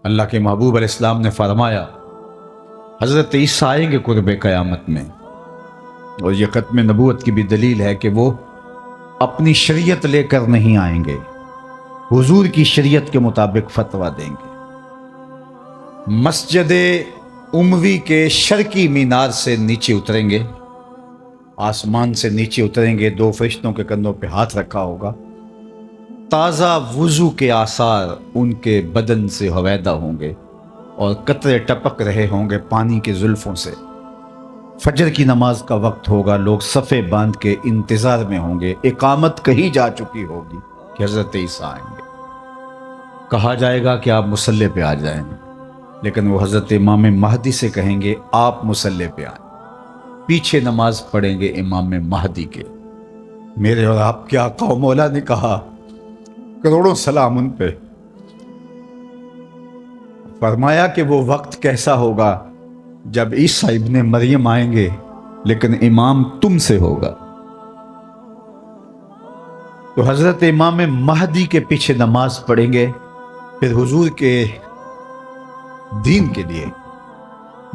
اللہ کے محبوب علیہ السلام نے فرمایا حضرت عیسیٰ آئیں گے قرب قیامت میں، اور یہ ختم نبوت کی بھی دلیل ہے کہ وہ اپنی شریعت لے کر نہیں آئیں گے، حضور کی شریعت کے مطابق فتویٰ دیں گے۔ مسجد اموی کے شرقی مینار سے نیچے اتریں گے، آسمان سے نیچے اتریں گے، دو فرشتوں کے کندھوں پہ ہاتھ رکھا ہوگا، تازہ وضو کے آثار ان کے بدن سے ہویدا ہوں گے اور قطرے ٹپک رہے ہوں گے پانی کے زلفوں سے۔ فجر کی نماز کا وقت ہوگا، لوگ صفے باندھ کے انتظار میں ہوں گے، اقامت کہی جا چکی ہوگی کہ حضرت عیسیٰ آئیں گے۔ کہا جائے گا کہ آپ مصلی پہ آ جائیں، لیکن وہ حضرت امام مہدی سے کہیں گے آپ مصلی پہ آئیں، پیچھے نماز پڑھیں گے امام مہدی کے۔ میرے اور آپ کے آقا و مولا نے کہا، کروڑوں سلام ان پہ، فرمایا کہ وہ وقت کیسا ہوگا جب عیسیٰ ابن مریم آئیں گے لیکن امام تم سے ہوگا۔ تو حضرت امام مہدی کے پیچھے نماز پڑھیں گے، پھر حضور کے دین کے لیے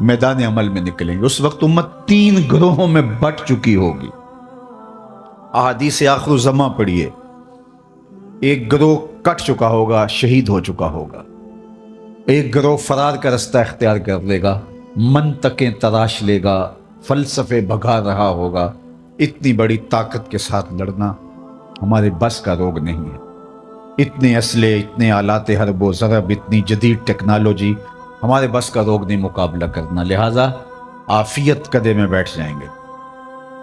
میدان عمل میں نکلیں گے۔ اس وقت امت 3 گروہوں میں بٹ چکی ہوگی۔ احادیث آخر الزماں پڑھیے، ایک گروہ کٹ چکا ہوگا، شہید ہو چکا ہوگا، ایک گروہ فرار کا رستہ اختیار کر لے گا، منطقیں تراش لے گا، فلسفے بھگا رہا ہوگا۔ اتنی بڑی طاقت کے ساتھ لڑنا ہمارے بس کا روگ نہیں ہے، اتنے اسلحے، اتنے آلات حرب و ضرب، اتنی جدید ٹیکنالوجی ہمارے بس کا روگ نہیں مقابلہ کرنا، لہٰذا عافیت قدے میں بیٹھ جائیں گے۔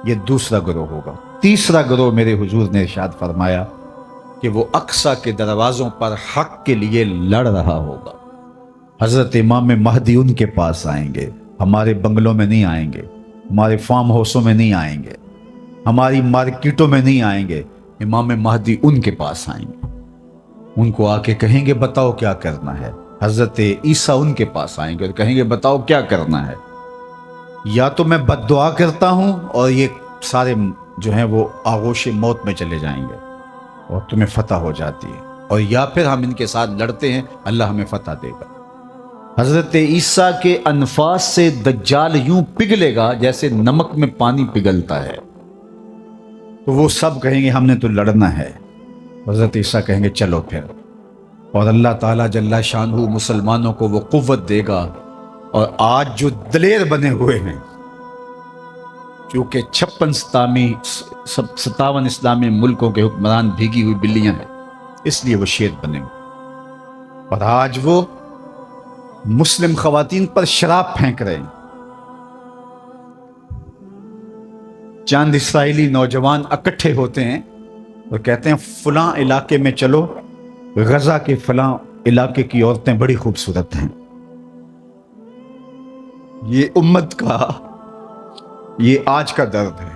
یہ دوسرا گروہ ہوگا۔ تیسرا گروہ میرے حضور نے ارشاد فرمایا کہ وہ اقصی کے دروازوں پر حق کے لیے لڑ رہا ہوگا۔ حضرت امام مہدی ان کے پاس آئیں گے، ہمارے بنگلوں میں نہیں آئیں گے، ہمارے فارم ہاؤسوں میں نہیں آئیں گے، ہماری مارکیٹوں میں نہیں آئیں گے، امام مہدی ان کے پاس آئیں گے، ان کو آ کے کہیں گے بتاؤ کیا کرنا ہے۔ حضرت عیسیٰ ان کے پاس آئیں گے اور کہیں گے بتاؤ کیا کرنا ہے، یا تو میں بد دعا کرتا ہوں اور یہ سارے جو ہیں وہ آغوش موت میں چلے جائیں گے اور تمہیں فتح ہو جاتی ہے، اور یا پھر ہم ان کے ساتھ لڑتے ہیں، اللہ ہمیں فتح دے گا۔ حضرت عیسیٰ کے انفاس سے دجال یوں پگھلے گا جیسے نمک میں پانی پگھلتا ہے، تو وہ سب کہیں گے ہم نے تو لڑنا ہے۔ حضرت عیسیٰ کہیں گے چلو پھر، اور اللہ تعالیٰ جل شانہ مسلمانوں کو وہ قوت دے گا، اور آج جو دلیر بنے ہوئے ہیں، چونکہ 57 اسلامی ملکوں کے حکمران بھیگی ہوئی بلیاں ہیں، اس لیے وہ شیر بنے ہوئے، اور آج وہ مسلم خواتین پر شراب پھینک رہے ہیں۔ چند اسرائیلی نوجوان اکٹھے ہوتے ہیں اور کہتے ہیں فلاں علاقے میں چلو، غزہ کے فلاں علاقے کی عورتیں بڑی خوبصورت ہیں۔ یہ امت کا یہ آج کا درد ہے،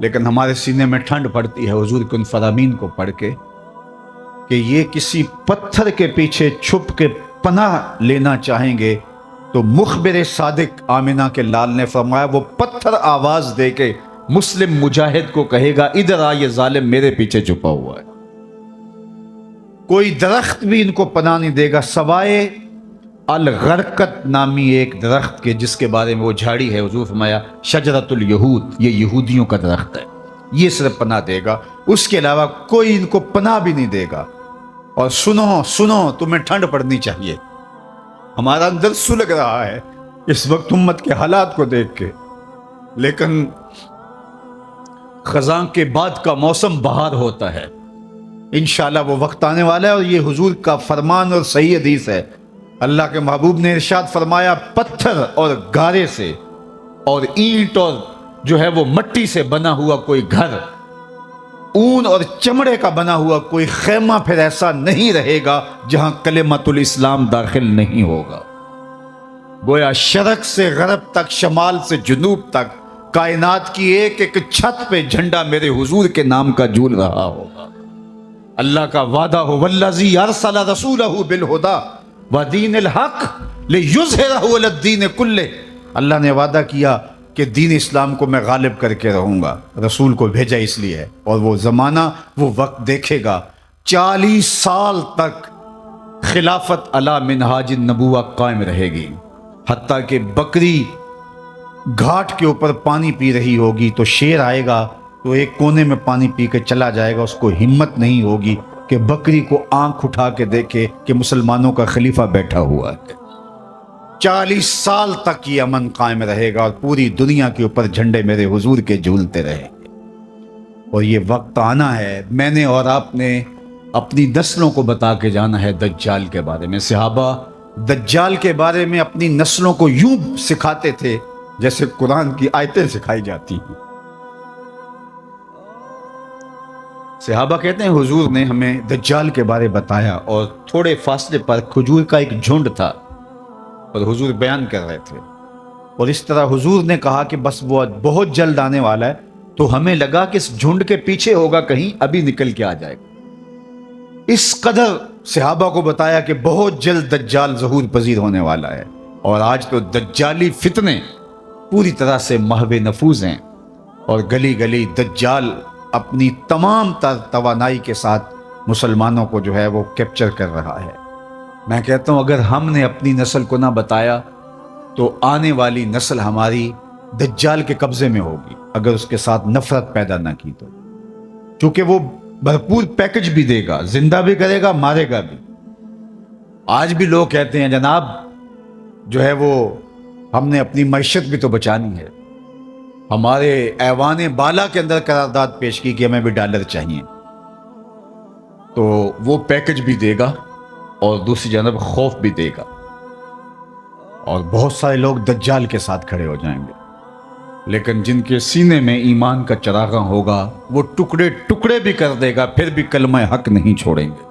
لیکن ہمارے سینے میں ٹھنڈ پڑتی ہے حضور کے ان فرامین کو پڑھ کے کہ یہ کسی پتھر کے پیچھے چھپ کے پناہ لینا چاہیں گے تو مخبر صادق آمنہ کے لال نے فرمایا وہ پتھر آواز دے کے مسلم مجاہد کو کہے گا ادھر آ، یہ ظالم میرے پیچھے چھپا ہوا ہے۔ کوئی درخت بھی ان کو پناہ نہیں دے گا سوائے الغرقت نامی ایک درخت کے، جس کے بارے میں وہ جھاڑی ہے، حضور فرمایا شجرۃ الیہود، یہ یہودیوں کا درخت ہے، یہ صرف پناہ دے گا، اس کے علاوہ کوئی ان کو پناہ بھی نہیں دے گا۔ اور سنو تمہیں ٹھنڈ پڑنی چاہیے، ہمارا اندر سلگ رہا ہے اس وقت امت کے حالات کو دیکھ کے، لیکن خزاں کے بعد کا موسم بہار ہوتا ہے، انشاءاللہ وہ وقت آنے والا ہے، اور یہ حضور کا فرمان اور صحیح حدیث ہے۔ اللہ کے محبوب نے ارشاد فرمایا پتھر اور گارے سے اور اینٹ اور جو ہے وہ مٹی سے بنا ہوا کوئی گھر، اون اور چمڑے کا بنا ہوا کوئی خیمہ پھر ایسا نہیں رہے گا جہاں کلمۃ الاسلام داخل نہیں ہوگا۔ گویا شرق سے غرب تک، شمال سے جنوب تک، کائنات کی ایک ایک چھت پہ جھنڈا میرے حضور کے نام کا جھول رہا ہوگا۔ اللہ کا وعدہ ہو والذی ارسل رسولہ بالہدی ودین الحق لیظہرہ علی الدین کلہ، اللہ نے وعدہ کیا کہ دین اسلام کو میں غالب کر کے رہوں گا، رسول کو بھیجا اس لیے ہے، اور وہ زمانہ وہ وقت دیکھے گا 40 سال تک خلافت علی منہاج النبوہ قائم رہے گی، حتیٰ کہ بکری گھاٹ کے اوپر پانی پی رہی ہوگی تو شیر آئے گا تو ایک کونے میں پانی پی کے چلا جائے گا، اس کو ہمت نہیں ہوگی کہ بکری کو آنکھ اٹھا کے دیکھے کہ مسلمانوں کا خلیفہ بیٹھا ہوا ہے۔ 40 سال تک یہ امن قائم رہے گا اور پوری دنیا کے اوپر جھنڈے میرے حضور کے جھولتے رہیں گے۔ اور یہ وقت آنا ہے، میں نے اور آپ نے اپنی نسلوں کو بتا کے جانا ہے دجال کے بارے میں۔ صحابہ دجال کے بارے میں اپنی نسلوں کو یوں سکھاتے تھے جیسے قرآن کی آیتیں سکھائی جاتی ہیں۔ صحابہ کہتے ہیں حضور نے ہمیں دجال کے بارے بتایا، اور تھوڑے فاصلے پر کھجور کا ایک جھنڈ تھا اور حضور بیان کر رہے تھے، اور اس طرح حضور نے کہا کہ بس وہ بہت جلد آنے والا ہے، تو ہمیں لگا کہ اس جھنڈ کے پیچھے ہوگا، کہیں ابھی نکل کے آ جائے گا۔ اس قدر صحابہ کو بتایا کہ بہت جلد دجال ظہور پذیر ہونے والا ہے، اور آج تو دجالی فتنے پوری طرح سے محو نفوذ ہیں، اور گلی گلی دجال اپنی تمام تر توانائی کے ساتھ مسلمانوں کو جو ہے وہ کیپچر کر رہا ہے۔ میں کہتا ہوں اگر ہم نے اپنی نسل کو نہ بتایا تو آنے والی نسل ہماری دجال کے قبضے میں ہوگی، اگر اس کے ساتھ نفرت پیدا نہ کی تو، چونکہ وہ بھرپور پیکج بھی دے گا، زندہ بھی کرے گا، مارے گا بھی۔ آج بھی لوگ کہتے ہیں جناب جو ہے وہ ہم نے اپنی معیشت بھی تو بچانی ہے، ہمارے ایوان بالا کے اندر قرارداد پیش کی کہ ہمیں بھی ڈالر چاہیے، تو وہ پیکج بھی دے گا اور دوسری جانب خوف بھی دے گا، اور بہت سارے لوگ دجال کے ساتھ کھڑے ہو جائیں گے، لیکن جن کے سینے میں ایمان کا چراغاں ہوگا وہ ٹکڑے ٹکڑے بھی کر دے گا، پھر بھی کلمہ حق نہیں چھوڑیں گے۔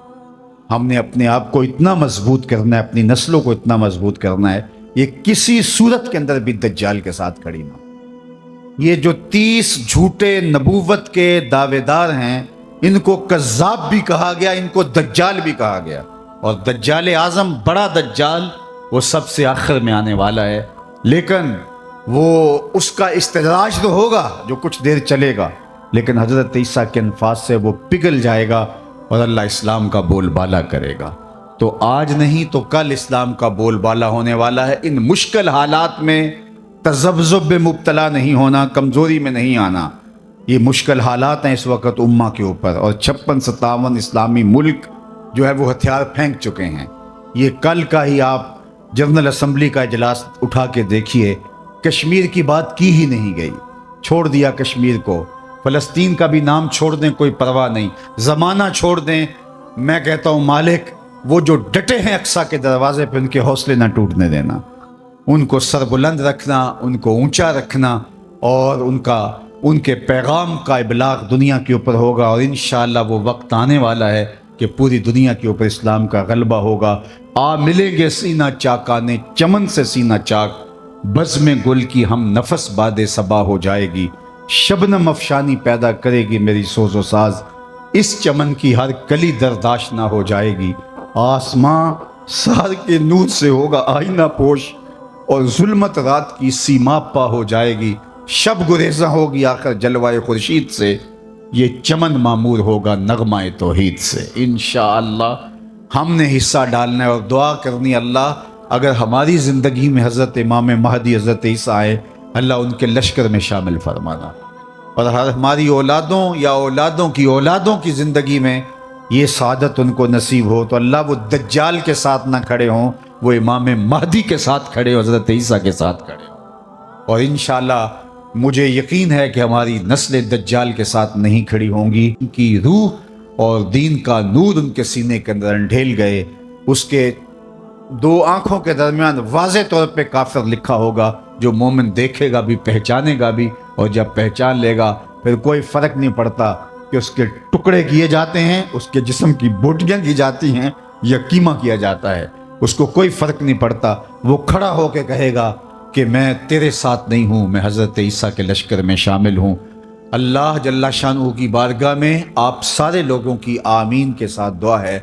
ہم نے اپنے آپ کو اتنا مضبوط کرنا ہے، اپنی نسلوں کو اتنا مضبوط کرنا ہے، یہ کسی صورت کے اندر بھی دجال کے ساتھ کھڑی نہ۔ یہ جو 30 جھوٹے نبوت کے دعوے دار ہیں، ان کو کذاب بھی کہا گیا، ان کو دجال بھی کہا گیا، اور دجال اعظم بڑا دجال وہ سب سے آخر میں آنے والا ہے، لیکن وہ اس کا استدراج تو ہوگا جو کچھ دیر چلے گا، لیکن حضرت عیسیٰ کے انفاس سے وہ پگھل جائے گا اور اللہ اسلام کا بول بالا کرے گا۔ تو آج نہیں تو کل اسلام کا بول بالا ہونے والا ہے۔ ان مشکل حالات میں تذبذب میں مبتلا نہیں ہونا، کمزوری میں نہیں آنا۔ یہ مشکل حالات ہیں اس وقت امہ کے اوپر، اور 56-57 اسلامی ملک جو ہے وہ ہتھیار پھینک چکے ہیں۔ یہ کل کا ہی آپ جنرل اسمبلی کا اجلاس اٹھا کے دیکھیے، کشمیر کی بات کی ہی نہیں گئی، چھوڑ دیا کشمیر کو، فلسطین کا بھی نام چھوڑ دیں کوئی پرواہ نہیں، زمانہ چھوڑ دیں۔ میں کہتا ہوں مالک وہ جو ڈٹے ہیں اقصیٰ کے دروازے پہ، ان کے حوصلے نہ ٹوٹنے دینا، ان کو سر بلند رکھنا، ان کو اونچا رکھنا، اور ان کے پیغام کا ابلاغ دنیا کے اوپر ہوگا، اور انشاءاللہ وہ وقت آنے والا ہے کہ پوری دنیا کے اوپر اسلام کا غلبہ ہوگا۔ آ ملیں گے سینہ چاکانے چمن سے سینہ چاک، بزم گل کی ہم نفس باد صبا ہو جائے گی، شبنم افشانی پیدا کرے گی میری سوز و ساز، اس چمن کی ہر کلی درداش نہ ہو جائے گی، آسماں سار کے نور سے ہوگا آئینہ پوش، اور ظلمت رات کی سیما پا ہو جائے گی، شب گریزاں ہوگی آخر جلوائے خورشید سے، یہ چمن معمور ہوگا نغمہ توحید سے۔ انشاءاللہ ہم نے حصہ ڈالنا ہے اور دعا کرنی، اللہ اگر ہماری زندگی میں حضرت امام مہدی حضرت عیسیٰ آئے، اللہ ان کے لشکر میں شامل فرمانا، اور ہماری اولادوں یا اولادوں کی زندگی میں یہ سعادت ان کو نصیب ہو، تو اللہ وہ دجال کے ساتھ نہ کھڑے ہوں، وہ امام مہدی کے ساتھ کھڑے ہوں، حضرت عیسیٰ کے ساتھ کھڑے ہوں۔ اور انشاءاللہ مجھے یقین ہے کہ ہماری نسل دجال کے ساتھ نہیں کھڑی ہوں گی، ان کی روح اور دین کا نور ان کے سینے کے اندر انڈھیل گئے، اس کے 2 آنکھوں کے درمیان واضح طور پہ کافر لکھا ہوگا، جو مومن دیکھے گا بھی پہچانے گا بھی، اور جب پہچان لے گا پھر کوئی فرق نہیں پڑتا کہ اس کے ٹکڑے کیے جاتے ہیں، اس کے جسم کی بوٹیاں کی جاتی ہیں یا قیمہ کیا جاتا ہے، اس کو کوئی فرق نہیں پڑتا، وہ کھڑا ہو کے کہے گا کہ میں تیرے ساتھ نہیں ہوں، میں حضرت عیسیٰ کے لشکر میں شامل ہوں۔ اللہ جل شانہ کی بارگاہ میں آپ سارے لوگوں کی آمین کے ساتھ دعا ہے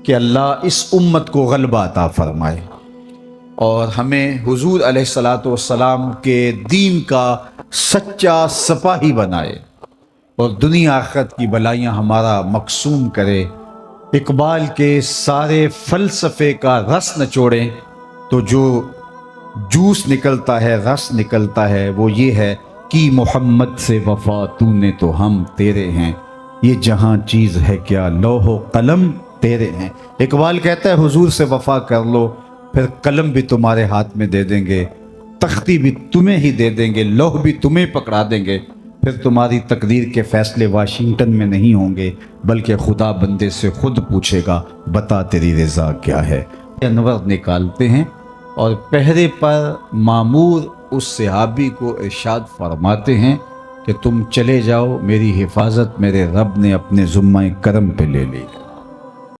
کہ اللہ اس امت کو غلبہ عطا فرمائے، اور ہمیں حضور علیہ الصلاۃ والسلام کے دین کا سچا سپاہی بنائے، اور دنیا آخرت کی بلائیاں ہمارا مقسوم کرے، اقبال کے سارے فلسفے کا رس نچوڑیں تو جو جوس نکلتا ہے، رس نکلتا ہے، وہ یہ ہے کہ محمد سے وفا تو نے تو ہم تیرے ہیں، یہ جہاں چیز ہے کیا لوح و قلم تیرے ہیں۔ اقبال کہتا ہے حضور سے وفا کر لو، پھر قلم بھی تمہارے ہاتھ میں دے دیں گے، تختی بھی تمہیں ہی دے دیں گے، لوح بھی تمہیں پکڑا دیں گے، پھر تمہاری تقدیر کے فیصلے واشنگٹن میں نہیں ہوں گے، بلکہ خدا بندے سے خود پوچھے گا بتا تیری رضا کیا ہے۔ انور نکالتے ہیں اور پہرے پر مامور اس صحابی کو ارشاد فرماتے ہیں کہ تم چلے جاؤ، میری حفاظت میرے رب نے اپنے ذمہ کرم پہ لے لی۔